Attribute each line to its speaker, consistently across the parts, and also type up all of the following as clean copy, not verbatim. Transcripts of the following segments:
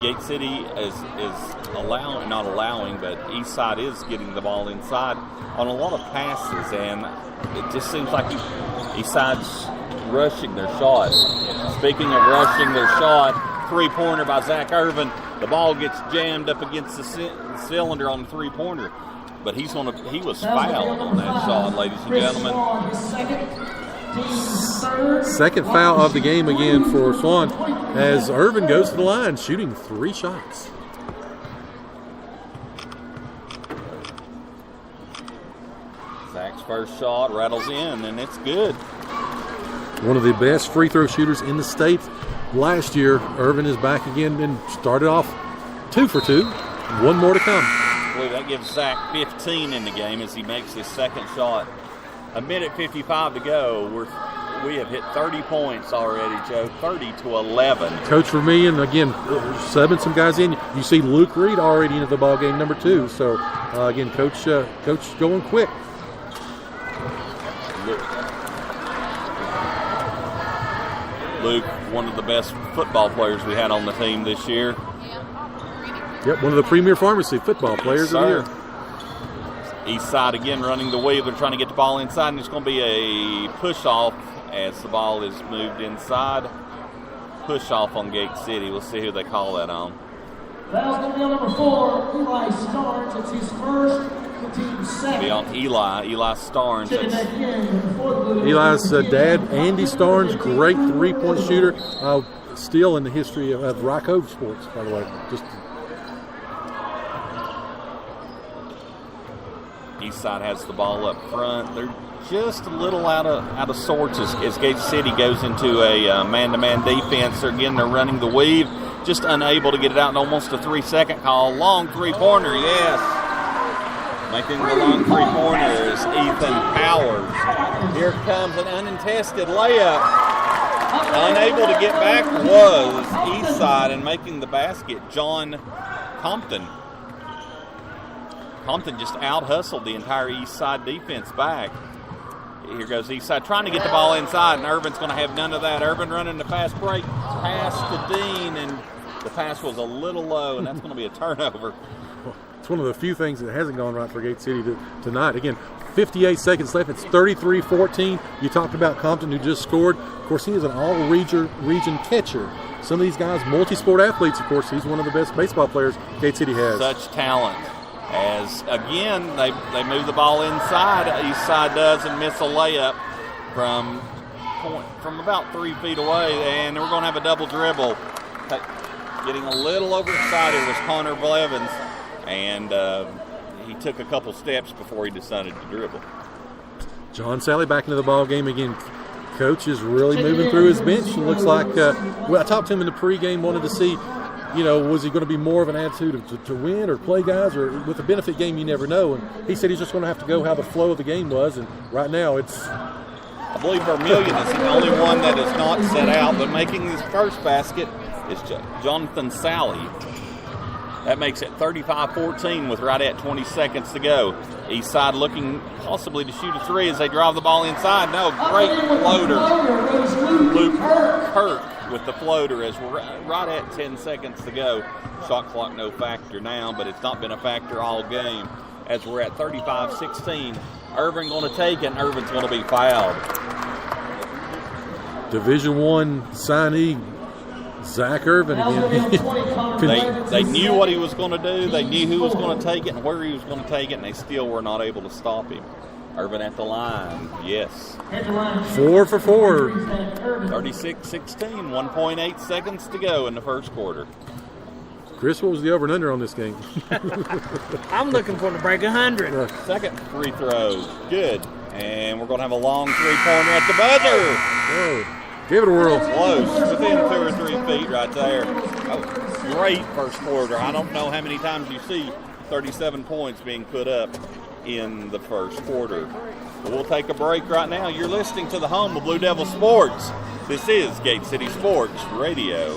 Speaker 1: Gate City is not allowing, but Eastside is getting the ball inside on a lot of passes, and it just seems like Eastside's rushing their shot. Speaking of rushing their shot, three-pointer by Zach Irvin. The ball gets jammed up against the cylinder on the three-pointer, but he was fouled on that shot, ladies and gentlemen.
Speaker 2: Second foul of the game again for Swan as Irvin goes to the line shooting 3 shots.
Speaker 1: Zach's first shot rattles in, and it's good.
Speaker 2: One of the best free throw shooters in the state last year. Irvin is back again and started off 2 for 2. One more to come.
Speaker 1: I believe that gives Zach 15 in the game as he makes his second shot. A minute 55 to go. We have hit 30 points already, Joe. 30-11.
Speaker 2: Coach Vermillion, again, subbing some guys in. You see Luke Reed already into the ball game, number 2. So, again, Coach going quick.
Speaker 1: Luke, one of the best football players we had on the team this year.
Speaker 2: Yep, one of the premier pharmacy football players of the year.
Speaker 1: Eastside again running the wave. They're trying to get the ball inside, and it's going to be a push-off as the ball is moved inside. Push-off on Gate City. We'll see who they call that on.
Speaker 3: Foul's going to be on number 4, Eli Starnes. It's his first, the team's second.
Speaker 1: Be on Eli Starnes.
Speaker 2: Eli's dad, Andy Starnes, great three-point shooter. Still in the history of Rock Cove sports, by the way.
Speaker 1: Eastside has the ball up front. They're just a little out of sorts as Gate City goes into a man-to-man defense. Again, they're running the weave, just unable to get it out in almost a 3-second call. Long three-pointer, yes. Making the long three-pointer is Ethan Powers. Here comes an untested layup. Unable to get back was Eastside, and making the basket, John Compton. Compton just out-hustled the entire Eastside defense back. Here goes Eastside trying to get the ball inside, and Irvin's going to have none of that. Irvin running the fast break pass to Dean, and the pass was a little low, and that's going to be a turnover.
Speaker 2: It's one of the few things that hasn't gone right for Gate City tonight. Again, 58 seconds left. It's 33-14. You talked about Compton, who just scored. Of course, he is an all-region catcher. Some of these guys, multi-sport athletes, of course. He's one of the best baseball players Gate City has.
Speaker 1: Such talent. As, again, they move the ball inside. Eastside does and miss a layup from about 3 feet away. And we're going to have a double dribble. Getting a little overexcited was Connor Blevins. And he took a couple steps before he decided to dribble.
Speaker 2: John Sally back into the ball game again. Coach is really moving through his bench. It looks like, I talked to him in the pregame, wanted to see, was he going to be more of an attitude to win or play guys, or with a benefit game you never know. And he said he's just going to have to go how the flow of the game was. And right now
Speaker 1: I believe Vermillion is the only one that is not set out, but making his first basket is Jonathan Sally. That makes it 35-14 with right at 20 seconds to go. Eastside looking possibly to shoot a 3 as they drive the ball inside. No, great floater. Luke Kirk with the floater as we're right at 10 seconds to go. Shot clock no factor now, but it's not been a factor all game as we're at 35-16. Irvin going to take it, and Irvin's going to be fouled.
Speaker 2: Division I signee Zach Irvin again.
Speaker 1: They knew what he was going to do. They knew who was going to take it and where he was going to take it, and they still were not able to stop him. Irvin at the line, yes.
Speaker 2: 4 for 4.
Speaker 1: 36-16, 1.8 seconds to go in the first quarter.
Speaker 2: Chris, what was the over and under on this game?
Speaker 4: I'm looking for him to break 100.
Speaker 1: Second free throw, good. And we're going to have a long three-pointer at the buzzer.
Speaker 2: Whoa. Give it a whirl.
Speaker 1: Close, within 2 or 3 feet right there. Oh, great first quarter. I don't know how many times you see 37 points being put up in the first quarter. But we'll take a break right now. You're listening to the home of Blue Devil Sports. This is Gate City Sports Radio.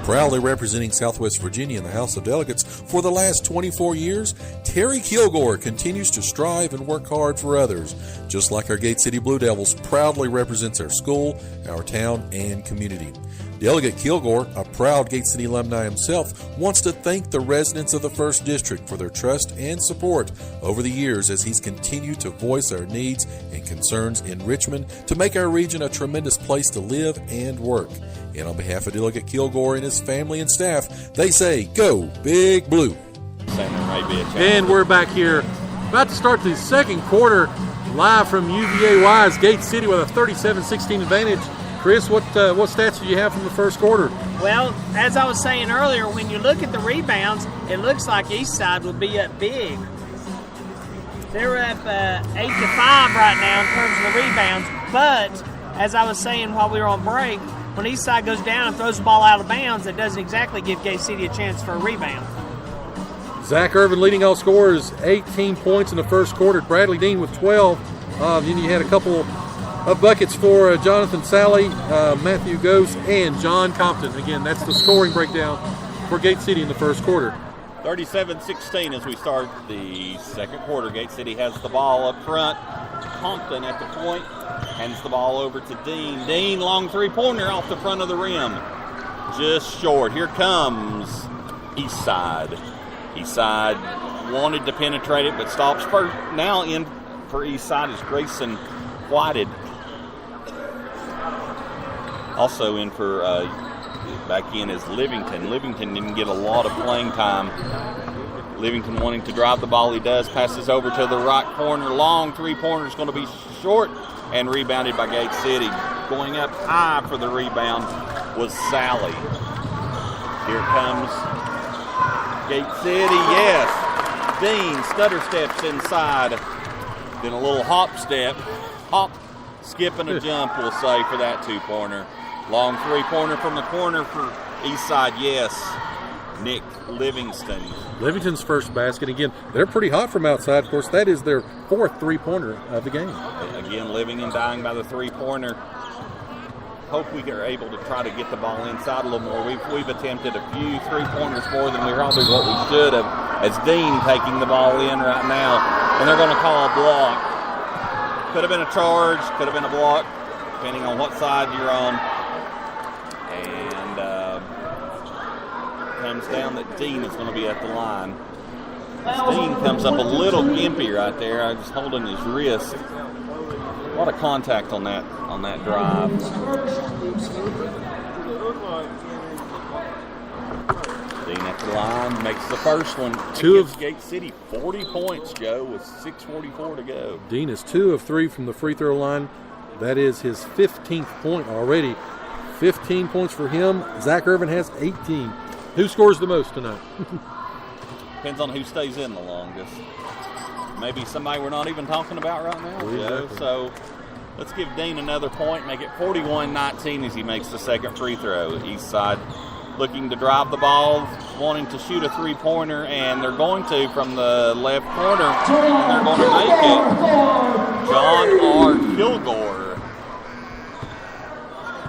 Speaker 5: Proudly representing Southwest Virginia in the House of Delegates for the last 24 years, Terry Kilgore continues to strive and work hard for others. Just like our Gate City Blue Devils proudly represents our school, our town, and community. Delegate Kilgore, a proud Gate City alumni himself, wants to thank the residents of the 1st District for their trust and support over the years as he's continued to voice our needs and concerns in Richmond to make our region a tremendous place to live and work. And on behalf of Delegate Kilgore and his family and staff, they say, go Big Blue.
Speaker 2: And we're back here about to start the second quarter live from UVA-Y's Gate City with a 37-16 advantage. Chris, what stats do you have from the first quarter?
Speaker 4: Well, as I was saying earlier, when you look at the rebounds, it looks like Eastside will be up big. They're up 8-5 right now in terms of the rebounds. But as I was saying while we were on break, when Eastside goes down and throws the ball out of bounds, it doesn't exactly give Gate City a chance for a rebound.
Speaker 2: Zach Irvin leading all scorers, 18 points in the first quarter. Bradley Dean with 12. Then you had a couple of buckets for Jonathan Sally, Matthew Ghost, and John Compton. Again, that's the scoring breakdown for Gate City in the first quarter.
Speaker 1: 37-16 as we start the second quarter. Gate City has the ball up front. Compton at the point hands the ball over to Dean. Dean, long three-pointer off the front of the rim. Just short. Here comes Eastside. Eastside wanted to penetrate it, but stops first. Now in for Eastside is Grayson Whited. Also in for back in is Livington. Livington didn't get a lot of playing time. Livington wanting to drive the ball. He does. Passes over to the right corner. Long three-pointer is going to be short and rebounded by Gate City. Going up high for the rebound was Sally. Here comes Gate City, yes. Dean stutter steps inside. Then a little hop step. Hop, skip, and a jump, we'll say, for that two-pointer. Long three-pointer from the corner for Eastside, yes. Nick Livingston.
Speaker 2: Livingston's first basket. Again, they're pretty hot from outside. Of course, that is their fourth three-pointer of the game.
Speaker 1: Again, Livingston dying by the three-pointer. Hope we are able to try to get the ball inside a little more. We've attempted a few three-pointers more than probably what we should have, as Dean taking the ball in right now. And they're going to call a block. Could have been a charge, could have been a block, depending on what side you're on. And comes down that Dean is going to be at the line. Dean comes up a little gimpy right there. I was holding his wrist. A lot of contact on that drive. Dean at the line makes the first one. Gate City 40 points, Joe, with 6:44 to go.
Speaker 2: Dean is 2 of 3 from the free throw line. That is his 15th point already. 15 points for him. Zach Irvin has 18. Who scores the most tonight?
Speaker 1: Depends on who stays in the longest. Maybe somebody we're not even talking about right now, Joe.
Speaker 2: Exactly.
Speaker 1: So let's give Dean another point, make it 41-19 as he makes the second free throw. Eastside looking to drive the ball, wanting to shoot a three-pointer, and they're going to from the left corner. And they're going to make it. John R. Kilgore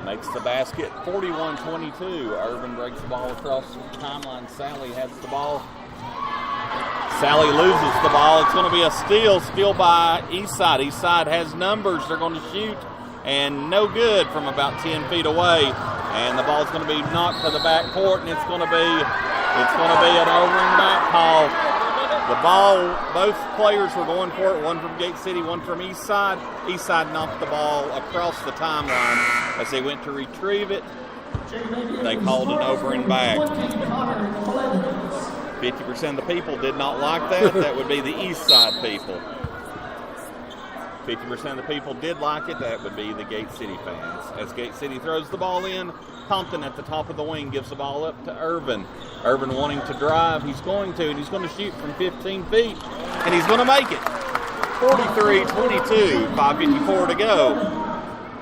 Speaker 1: makes the basket, 41-22. Irvin breaks the ball across the timeline. Sally has the ball. Sally loses the ball. It's going to be a steal by Eastside. Eastside has numbers. They're going to shoot, and no good from about 10 feet away. And the ball's going to be knocked to the back court, and it's going to be an over and back call. The ball, both players were going for it. One from Gate City, one from Eastside. Eastside knocked the ball across the timeline as they went to retrieve it. They called it over and back. 50% of the people did not like that. That would be the Eastside people. 50% of the people did like it. That would be the Gate City fans. As Gate City throws the ball in, Compton at the top of the wing gives the ball up to Irvin. Irvin wanting to drive. He's going to shoot from 15 feet, and he's going to make it. 43-22, 5:54 to go.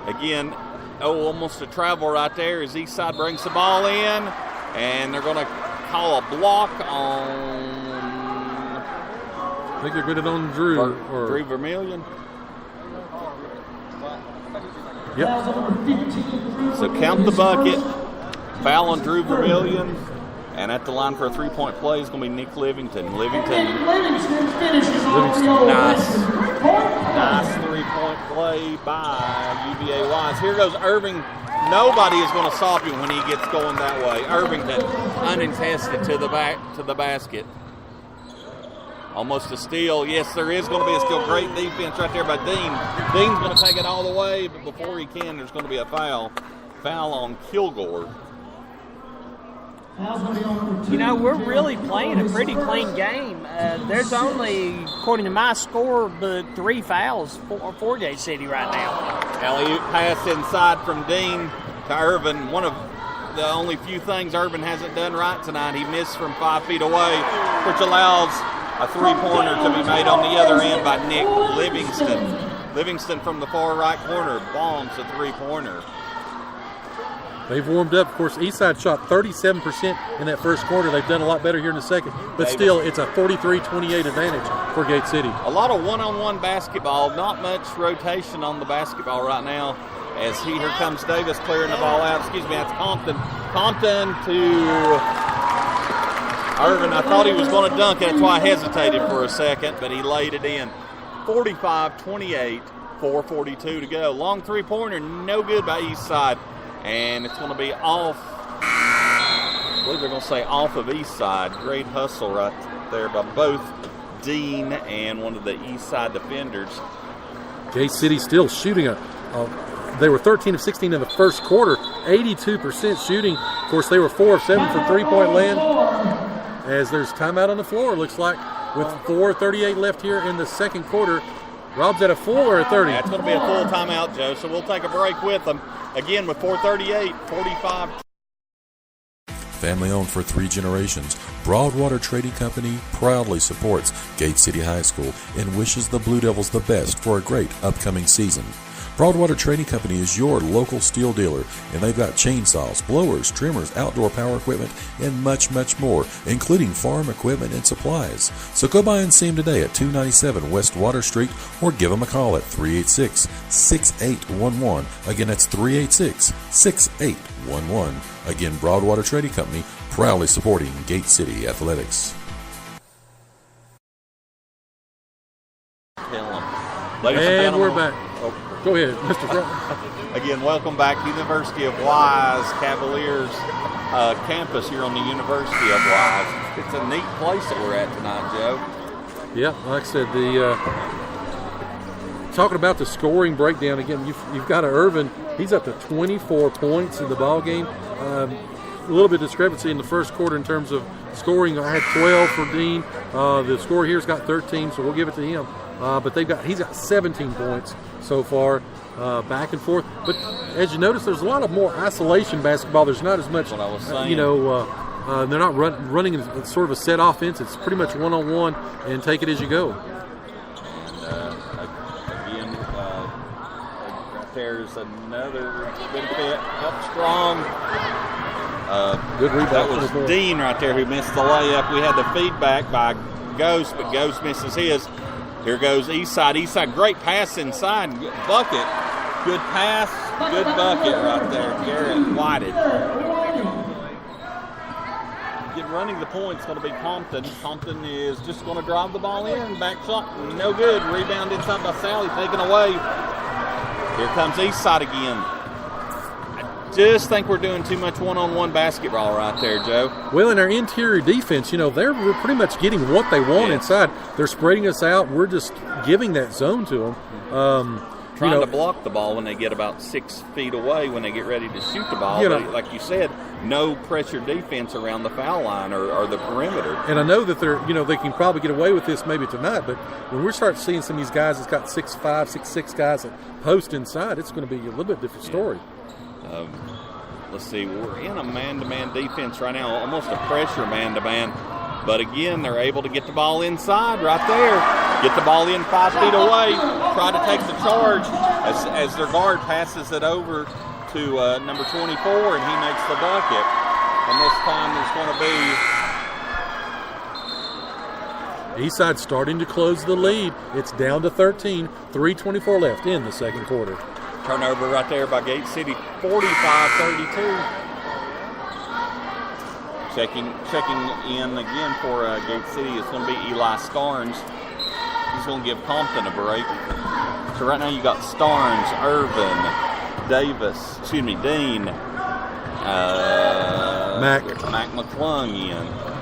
Speaker 1: Again, almost a travel right there as Eastside brings the ball in, and they're going to call a block on.
Speaker 2: I think they're good on Drew.
Speaker 1: Drew Vermillion.
Speaker 2: Yep.
Speaker 1: So count the bucket. Foul on Drew Vermillion. And at the line for a three-point play is going to be Nick Livingston. Livingston. Nice three-point play by UVA-Wise. Here goes Irving Nobody is going to stop him when he gets going that way. Irvington uncontested to the basket. Almost a steal. Yes, there is going to be a steal. Great defense right there by Dean. Dean's going to take it all the way, but before he can, there's going to be a foul. Foul on Kilgore.
Speaker 4: You know, we're really playing a pretty clean game. There's only, according to my score, but 3 fouls for Gate City right now.
Speaker 1: Alley-oop pass inside from Dean to Irvin. One of the only few things Irvin hasn't done right tonight. He missed from 5 feet away, which allows a 3-pointer to be made on the other end by Nick Livingston. Livingston from the far right corner bombs a 3-pointer.
Speaker 2: They've warmed up. Of course, Eastside shot 37% in that first quarter. They've done a lot better here in the second. But still, it's a 43-28 advantage for Gate City.
Speaker 1: A lot of one-on-one basketball. Not much rotation on the basketball right now. As here comes Davis clearing the ball out. Excuse me, that's Compton. Compton to Irvin. I thought he was going to dunk it. That's why I hesitated for a second, but he laid it in. 45-28, 4:42 to go. Long 3-pointer, no good by Eastside. And it's going to be off. I believe they're going to say off of Eastside. Great hustle right there by both Dean and one of the Eastside defenders.
Speaker 2: Gate City still shooting they were 13 of 16 in the first quarter, 82% shooting. Of course, they were 4 of 7 from 3-point land. As there's timeout on the floor, looks like, with 4:38 left here in the second quarter. Rob's at a full or a 30?
Speaker 1: That's going to be a full timeout, Joe, so we'll take a break with them. Again, with 4:38, 45.
Speaker 5: Family owned for 3 generations, Broadwater Trading Company proudly supports Gate City High School and wishes the Blue Devils the best for a great upcoming season. Broadwater Trading Company is your local steel dealer, and they've got chainsaws, blowers, trimmers, outdoor power equipment, and much, much more, including farm equipment and supplies. So go by and see them today at 297 West Water Street, or give them a call at 386-6811. Again, that's 386-6811. Again, Broadwater Trading Company, proudly supporting Gate City Athletics.
Speaker 2: And we're back. Go ahead, Mr. Front.
Speaker 1: Again, welcome back to University of Wise Cavaliers campus here on the University of Wise. It's a neat place that we're at tonight, Joe.
Speaker 2: Yeah, like I said, talking about the scoring breakdown again. You've got Irvin. He's up to 24 points in the ball game. A little bit of discrepancy in the first quarter in terms of scoring. I had 12 for Dean. The score here's got 13, so we'll give it to him. But he's got 17 points so far, back and forth. But as you notice, there's a lot of more isolation basketball. There's not as much,
Speaker 1: what I was saying.
Speaker 2: They're not running sort of a set offense. It's pretty much one-on-one and take it as you go.
Speaker 1: And again, right there's another good fit, up strong.
Speaker 2: Good rebound.
Speaker 1: That was Dean right there who missed the layup. We had the feedback by Ghost, but Ghost misses his. Here goes Eastside. Eastside, great pass inside. Bucket. Good pass, good bucket right there. Garrett Whited. Get running the point. It's going to be Compton. Compton is just going to drive the ball in. Back shot, no good. Rebound inside by Sally, taken away. Here comes Eastside again. I just think we're doing too much one-on-one basketball right there, Joe.
Speaker 2: Well, in our interior defense, they're pretty much getting what they want inside. They're spreading us out. We're just giving that zone to them.
Speaker 1: Trying to block the ball when they get about 6 feet away when they get ready to shoot the ball. Like you said, no pressure defense around the foul line or the perimeter.
Speaker 2: And I know that they can probably get away with this maybe tonight, but when we start seeing some of these guys that's got 6'5", 6'6" guys that post inside, it's going to be a little bit different story.
Speaker 1: Let's see, we're in a man-to-man defense right now, almost a pressure man-to-man. But again, they're able to get the ball inside right there. Get the ball in 5 feet away. Try to take the charge as their guard passes it over to number 24, and he makes the bucket. And this time there's going to be...
Speaker 2: Eastside starting to close the lead. It's down to 13. 3:24 left in the second quarter.
Speaker 1: Turnover right there by Gate City, 45-32. Checking in again for Gate City is going to be Eli Starnes. He's going to give Compton a break. So right now you got Starnes, Irvin, Dean
Speaker 2: Mac
Speaker 1: McClung in.